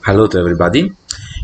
Hello to everybody.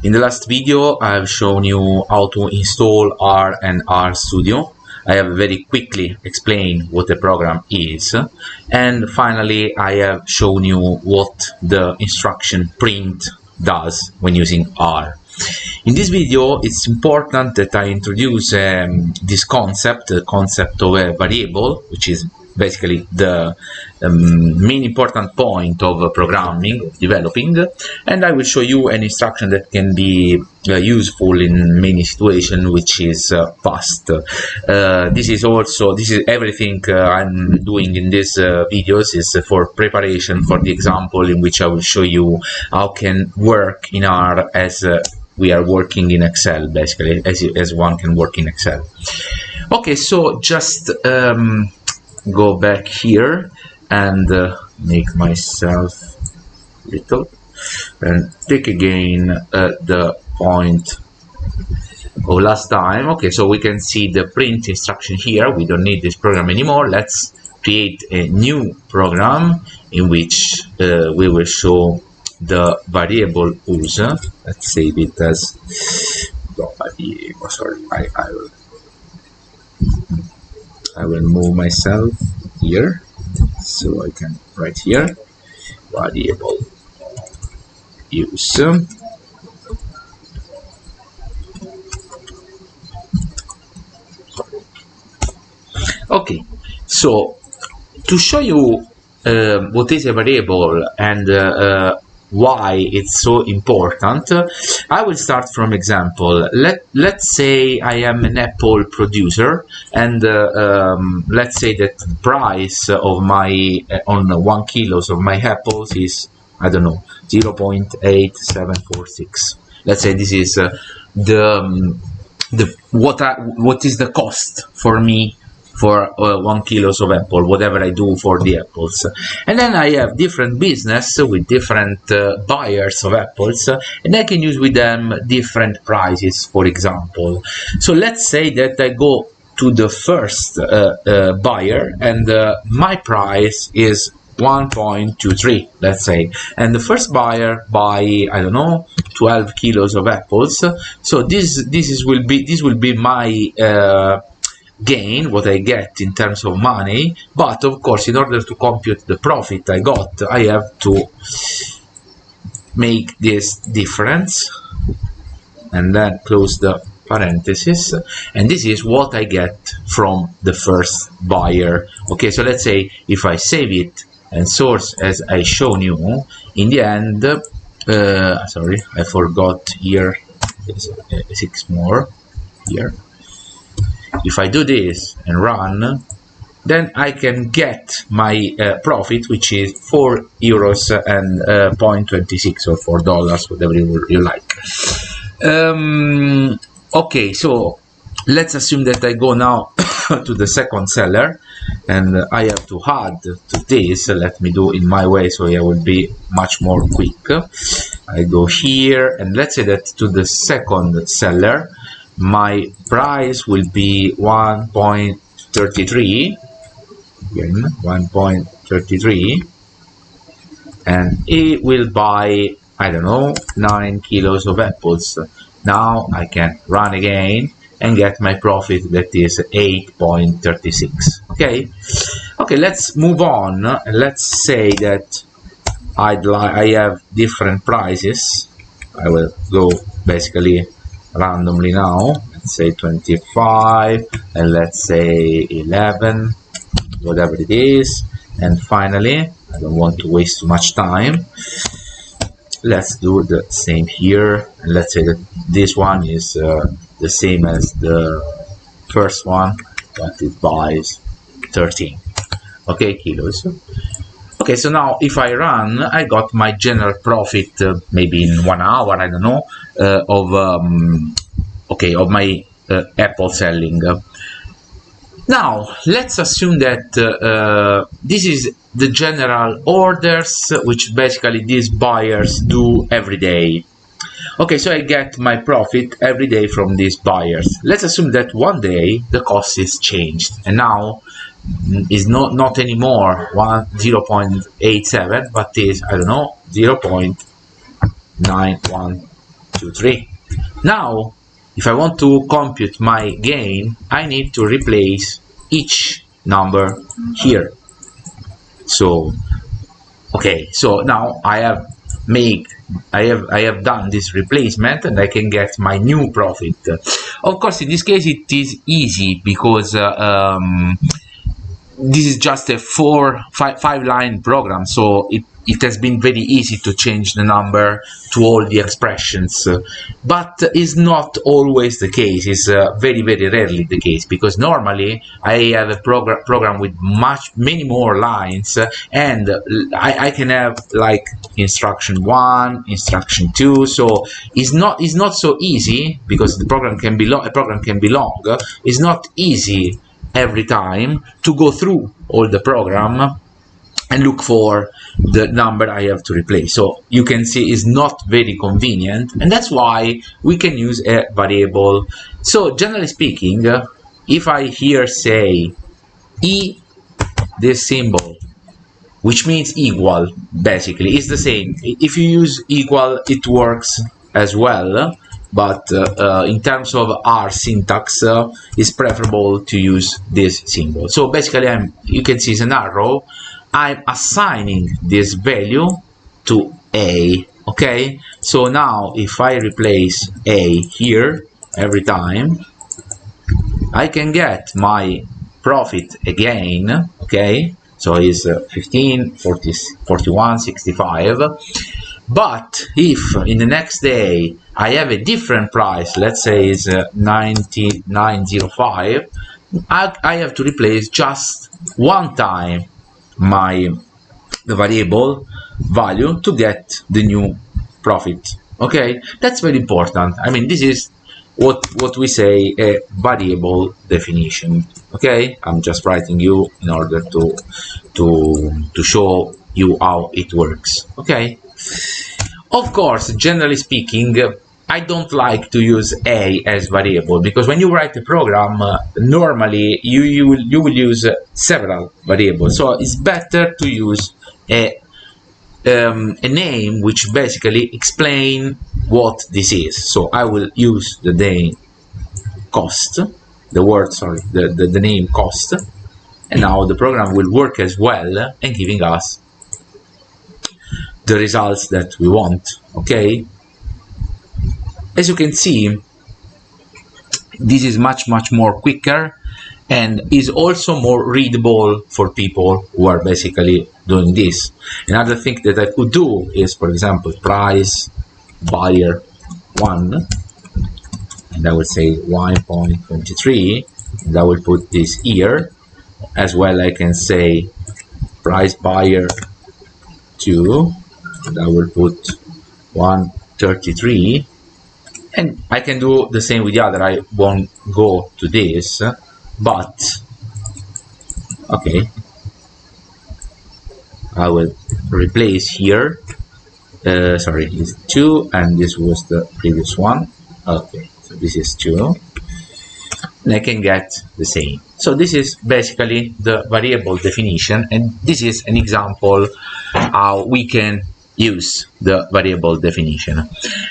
In the last video, I've shown you how to install R and R Studio. I have very quickly explained what the program is. And finally, I have shown you what the instruction print does when using R. In this video, it's important that I introduce this concept, the concept of a variable, which is basically the main important point of programming, developing, and I will show you an instruction that can be useful in many situations, which is fast. This is everything I'm doing in these videos is for preparation for the example in which I will show you how can work in R as we are working in Excel, basically, as one can work in Excel. Okay, so just go back here and make myself little and take again the point of last time. Okay, so we can see the print instruction here. We don't need this program anymore. Let's create a new program in which we will show the variable user. Let's save it as variable. Sorry, I will move myself here so I can write here variable use. Okay, so to show you what is a variable and why it's so important, I will start from example. Let's say I am an apple producer, and let's say that the price of my on 1 kilo of my apples is, I don't know, 0.8746. Let's say this is what is the cost for me for 1 kilo of apple, whatever I do for the apples. And then I have different business with different buyers of apples, and I can use with them different prices, for example. So let's say that I go to the first buyer, and my price is 1.23, let's say, and the first buyer buy, I don't know, 12 kilos of apples. So this will be my gain, what I get in terms of money. But of course, in order to compute the profit I got, I have to make this difference and then close the parenthesis, and this is what I get from the first buyer. Okay, so let's say if I save it and source as I shown you, in the end, sorry, I forgot here, 6 more here. If I do this and run, then I can get my profit, which is €4 and 0.26 or $4, whatever you like. Okay, so let's assume that I go now to the second seller, and I have to add to this. Let me do in my way so I will be much more quick. I go here, and let's say that to the second seller my price will be 1.33, again 1.33, and it will buy, I don't know, 9 kilos of apples. Now I can run again and get my profit, that is 8.36. Okay, let's move on. Let's say that I have different prices. I will go basically randomly now. Let's say 25, and let's say 11, whatever it is. And finally, I don't want to waste too much time, let's do the same here, and let's say that this one is the same as the first one, but it buys 13 kilos. Okay, so now if I run, I got my general profit, maybe in 1 hour, I don't know, of my apple selling. Now let's assume that this is the general orders which basically these buyers do every day. Okay, so I get my profit every day from these buyers. Let's assume that one day the cost is changed, and now is not anymore 0.87, but is, I don't know, 0.87. 9, 1, 2, 3. Now, if I want to compute my gain, I need to replace each number here. So, okay, so now I have done this replacement and I can get my new profit. Of course, in this case it is easy because this is just a 5-line program, so it has been very easy to change the number to all the expressions, but it's not always the case. It's very rarely the case, because normally I have a program with many more lines, and I can have like instruction 1, instruction 2, so it's not so easy, because the program can be long. It's not easy every time to go through all the program and look for the number I have to replace. So you can see it's not very convenient, and that's why we can use a variable. So generally speaking, if I here say this symbol, which means equal, basically it's the same. If you use equal, it works as well, but in terms of R syntax, it's preferable to use this symbol. So basically, you can see it's an arrow. I'm assigning this value to A. Okay, so now if I replace A here every time, I can get my profit again. Okay, so it's 15, 40, 41, 65. But if in the next day I have a different price, let's say it's 99.05, I have to replace just one time the variable value to get the new profit. Okay, that's very important. I mean, this is what we say a variable definition. Okay, I'm just writing you in order to show you how it works. Okay. Of course, generally speaking, I don't like to use A as variable, because when you write a program, normally you will use several variables. So it's better to use a name which basically explain what this is. So I will use the name cost, the name cost, and now the program will work as well and giving us the results that we want. Okay, as you can see, this is much more quicker, and is also more readable for people who are basically doing this. Another thing that I could do is, for example, price buyer 1, and I would say 1.23, and I will put this here. As well, I can say price buyer 2, and I will put 133, and I can do the same with the other. I won't go to this, but okay, I will replace here. Sorry, it's 2, and this was the previous one. Okay, so this is 2, and I can get the same. So this is basically the variable definition, and this is an example how we can use the variable definition.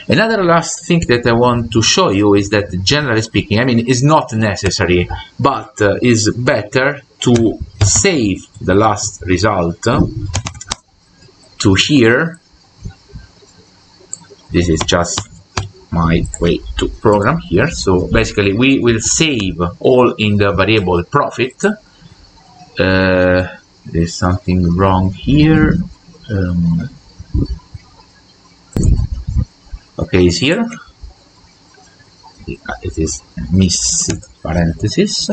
Another last thing that I want to show you is that, generally speaking, I mean, it's not necessary, but is better to save the last result to here. This is just my way to program here. So basically we will save all in the variable profit. There's something wrong here. Okay, is here. It is miss parenthesis,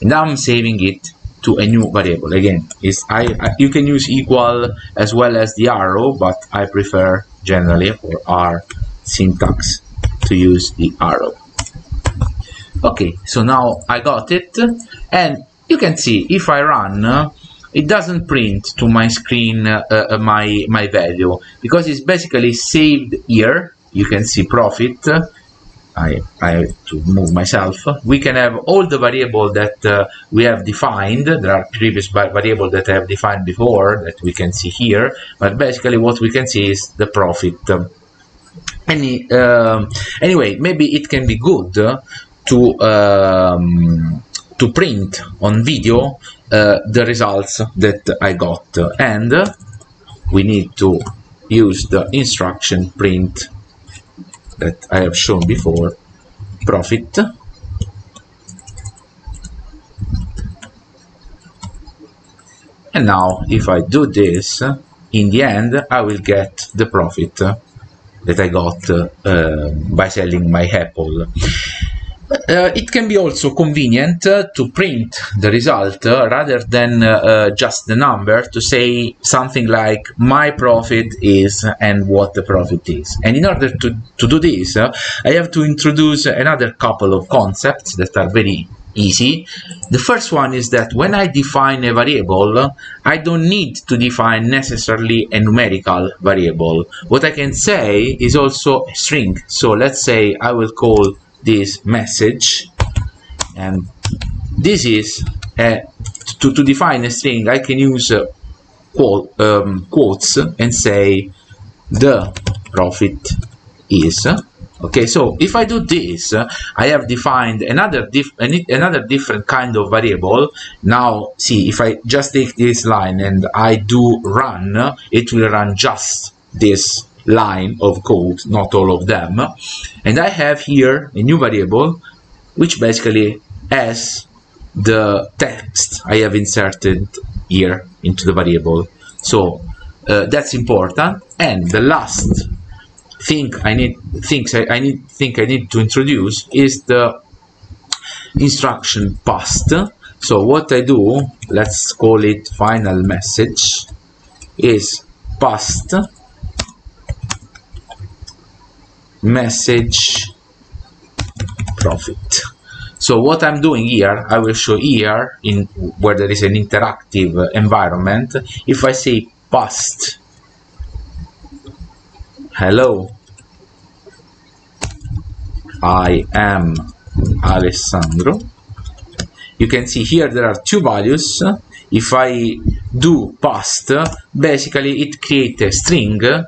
and I'm saving it to a new variable. Again, you can use equal as well as the arrow, but I prefer generally for our syntax to use the arrow. Okay, so now I got it, and you can see if I run, it doesn't print to my screen my value, because it's basically saved here. You can see profit. I have to move myself. We can have all the variables that we have defined. There are previous variables that I have defined before that we can see here, but basically what we can see is the profit Anyway, maybe it can be good to print on video the results that I got, and we need to use the instruction print that I have shown before, profit, and now if I do this, in the end I will get the profit that I got by selling my apple. It can be also convenient to print the result rather than just the number, to say something like my profit is and what the profit is. And in order to do this, I have to introduce another couple of concepts that are very easy. The first one is that when I define a variable, I don't need to define necessarily a numerical variable. What I can say is also a string. So let's say I will call this message, and this is to define a string. I can use quotes and say the profit is. Okay, so if I do this, I have defined another different kind of variable. Now see, if I just take this line and I do run, it will run just this line of code, not all of them. And I have here a new variable which basically has the text I have inserted here into the variable. So that's important. And the last thing I need to introduce is the instruction past. So what I do, let's call it final message, is past message profit. So what I'm doing here, I will show here in where there is an interactive environment. If I say past hello, I am Alessandro, you can see here there are two values. If I do past, basically it creates a string, a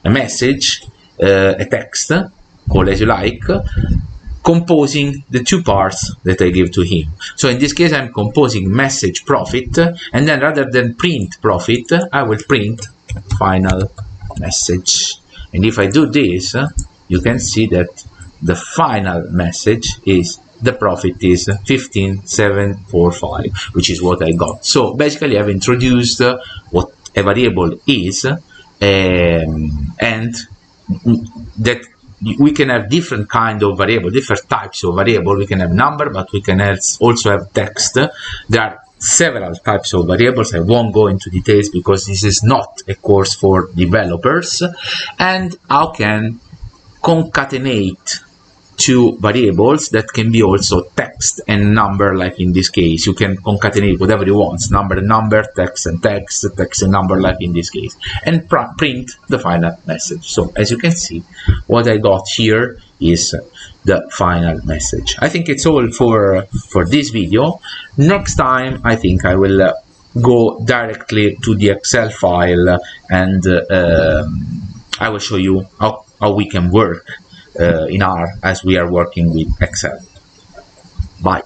message, a text, call as you like, composing the two parts that I give to him. So in this case I'm composing message profit, and then rather than print profit, I will print final message. And if I do this, you can see that the final message is the profit is 15,745, which is what I got. So basically I've introduced what a variable is, and that we can have different kind of variable, different types of variable. We can have number, but we can also have text. There are several types of variables. I won't go into details because this is not a course for developers. And how can concatenate two variables that can be also text and number, like in this case. You can concatenate whatever you want, number and number, text and text, text and number, like in this case, and print the final message. So as you can see, what I got here is the final message. I think it's all for this video. Next time I think I will go directly to the Excel file, and I will show you how we can work in R as we are working with Excel. Bye.